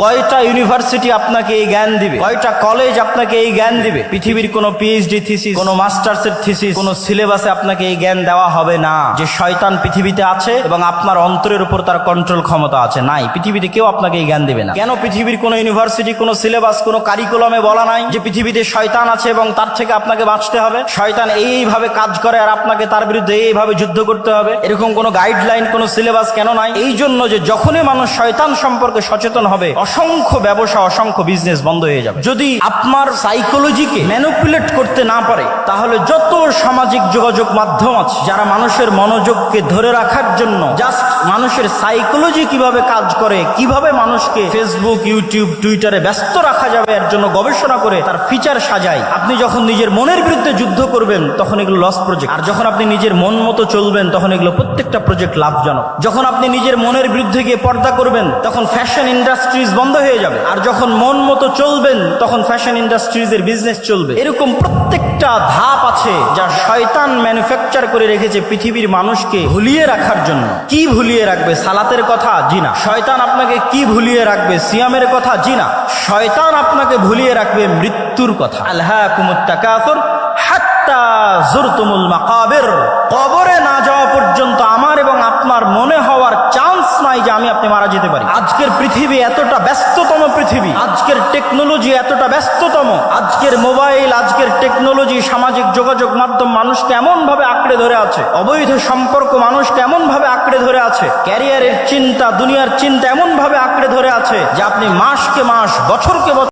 কয়টা ইউনিভার্সিটি আপনাকে এই জ্ঞান দিবে, কয়টা কলেজ আপনাকে এই জ্ঞান দিবে? পৃথিবীর কোনো পিএইচডি থিসিস, কোনো মাস্টার্সের থিসিস, কোনো সিলেবাসে আপনাকে এই জ্ঞান দেওয়া হবে না যে শয়তান পৃথিবীতে আছে এবং আপনার অন্তরের উপর তার কন্ট্রোল ক্ষমতা আছে। নাই, পৃথিবীতে কেউ আপনাকে এই জ্ঞান দিবে না। কেন পৃথিবীর কোনো ইউনিভার্সিটি, কোনো সিলেবাস, কোনো কারিকুলামে বলা নাই যে পৃথিবীতে শয়তান আছে এবং তার থেকে আপনাকে বাঁচতে হবে? শয়তান এইভাবে কাজ করে আর আপনাকে তার বিরুদ্ধে এইভাবে যুদ্ধ করতে হবে, এরকম কোনো গাইডলাইন, কোনো সিলেবাস কেন নাই? এই জন্য যে যখনই মানুষ শয়তান সম্পর্কে সচেতন হবে, অসংখ্য ব্যবসা, অসংখ্য বিজনেস বন্ধ হয়ে যাবে। যদি আপনার সাইকোলজিকে ম্যানিপুলেট করতে না পারে, তাহলে যত সামাজিক যোগাযোগ মাধ্যম আছে যারা মানুষের মনোযোগকে ধরে রাখার জন্য জাস্ট মানুষের সাইকোলজি কিভাবে কাজ করে, কিভাবে মানুষকে ফেসবুক, ইউটিউব, টুইটারে ব্যস্ত রাখা যাবে এর জন্য গবেষণা করে তার ফিচার সাজায়। আপনি যখন নিজের মনের বিরুদ্ধে যুদ্ধ করবেন তখন এগুলো লস প্রজেক্ট, আর যখন আপনি নিজের মন মতো চলবেন তখন এগুলো প্রত্যেকটা প্রজেক্ট লাভজনক। যখন আপনি নিজের মনের বিরুদ্ধে গিয়ে পর্দা করবেন তখন ফ্যাশন ইন্ডাস্ট্রিজ বন্ধ হয়ে যাবে, আর যখন মন মতো চলবেন তখন ফ্যাশন ইন্ডাস্ট্রিজের বিজনেস চলবে। এরকম প্রত্যেকটা ধাপ আছে যা শয়তান ম্যানুফ্যাকচার করে রেখেছে পৃথিবীর মানুষকে ভুলিয়ে রাখার জন্য। কি ভুলিয়ে রাখবে? সালাতের কথা? জি না। শয়তান আপনাকে কি ভুলিয়ে রাখবে? সিয়ামের কথা? জি না। শয়তান আপনাকে ভুলিয়ে রাখবে মৃত্যুর কথা। আলহাকুমুত তাকাসুর হাত্তা যুরতুমুল মাকাবির। কবরে না যাওয়া পর্যন্ত আমার এবং আপনার মনে হওয়ার চান্স নাই যে আপনি মারা যেতে পারি। আজকের পৃথিবী এতটা ব্যস্ততম পৃথিবী, আজকের টেকনোলজি এতটা ব্যস্ততম, আজকের মোবাইল, আজকের টেকনোলজি, সামাজিক যোগাযোগ মাধ্যম মানুষকে এমন ভাবে আঁকড়ে ধরে আছে, অবৈধ সম্পর্ক মানুষকে এমন ভাবে আঁকড়ে ধরে আছে, ক্যারিয়ারের চিন্তা, দুনিয়ার চিন্তা এমন ভাবে আঁকড়ে ধরে আছে যে আপনি মাসকে মাস, বছরকে বছর